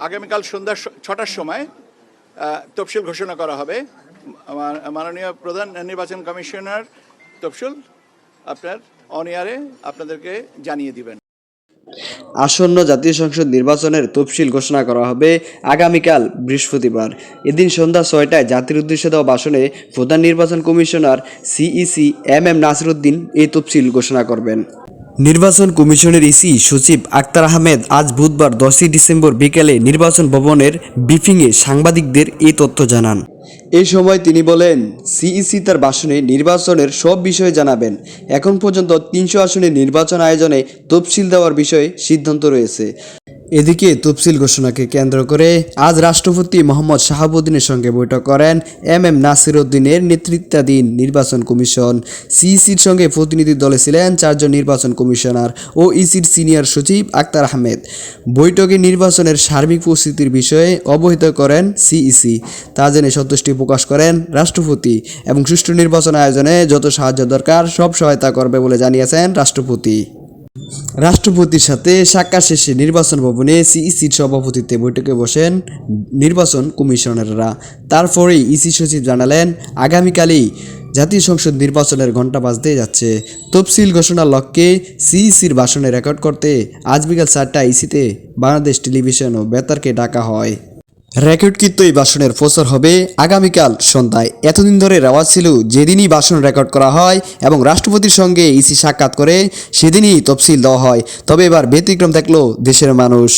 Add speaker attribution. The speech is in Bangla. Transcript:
Speaker 1: আগামীকাল সন্ধ্যা 6টার সময় তফসিল ঘোষণা করা হবে। মাননীয় প্রধান নির্বাচন কমিশনার তফসিল আপনার অন এয়ারে আপনাদেরকে জানিয়ে দিবেন।
Speaker 2: আসন্ন জাতীয় সংসদ নির্বাচনের তফসিল ঘোষণা করা হবে আগামীকাল বৃহস্পতিবার। এদিন সন্ধ্যা 6টায় জাতির উদ্দেশ্যে দেওয়া ভাষণে প্রধান নির্বাচন commissioner CEC M Nasir Uddin এই তফসিল ঘোষণা করবেন। নির্বাচন কমিশনের ইসি সচিব আক্তার আহমেদ আজ বুধবার 10ই ডিসেম্বর বিকেলে নির্বাচন ভবনের ব্রিফিংয়ে সাংবাদিকদের এই তথ্য জানান। এই সময় তিনি বলেন, সিইসি তার ভাষণে নির্বাচনের সব বিষয়ে জানাবেন। এখন পর্যন্ত 300 আসনে নির্বাচন আয়োজনে তফসিল দেওয়ার বিষয়ে সিদ্ধান্ত রয়েছে। এদিকে তফসিল ঘোষণাকে কেন্দ্র করে আজ রাষ্ট্রপতি মোহাম্মদ শাহাবুদ্দিনের সঙ্গে বৈঠক করেন এম নাসির উদ্দিনের নেতৃত্বাধীন নির্বাচন কমিশন। সিইসির সঙ্গে প্রতিনিধি দলে ছিলেন 4 জন নির্বাচন কমিশনার ও ইসির সিনিয়র সচিব আক্তার আহমেদ। বৈঠকে নির্বাচনের সার্বিক পরিস্থিতির বিষয়ে অবহিত করেন সিইসি। তা জেনে সন্তুষ্টি প্রকাশ করেন রাষ্ট্রপতি এবং সুষ্ঠু নির্বাচন আয়োজনে যত সাহায্য দরকার সব সহায়তা করবে বলে জানিয়েছেন রাষ্ট্রপতি। রাষ্ট্রপতির সাথে সাক্ষাৎ শেষে নির্বাচন ভবনে সিইসির সভাপতিত্বে বৈঠকে বসেন নির্বাচন কমিশনাররা। তারপরেই ইসি সচিব জানালেন, আগামীকালই জাতীয় সংসদ নির্বাচনের ঘণ্টা বাজতে যাচ্ছে। তফসিল ঘোষণার লক্ষ্যে সিইসির ভাষণে রেকর্ড করতে আজ বিকাল 4টায় ইসিতে বাংলাদেশ টেলিভিশন ও বেতারকে ডাকা হয়। রেকর্ডকৃত এই ভাষণের প্রচার হবে আগামীকাল সন্ধ্যায়। এতদিন ধরে রেওয়াজ ছিল যেদিনই ভাষণ রেকর্ড করা হয় এবং রাষ্ট্রপতির সঙ্গে ইসি সাক্ষাৎ করে সেদিনই তফসিল দেওয়া হয়। তবে এবার ব্যতিক্রম দেখল দেশের মানুষ।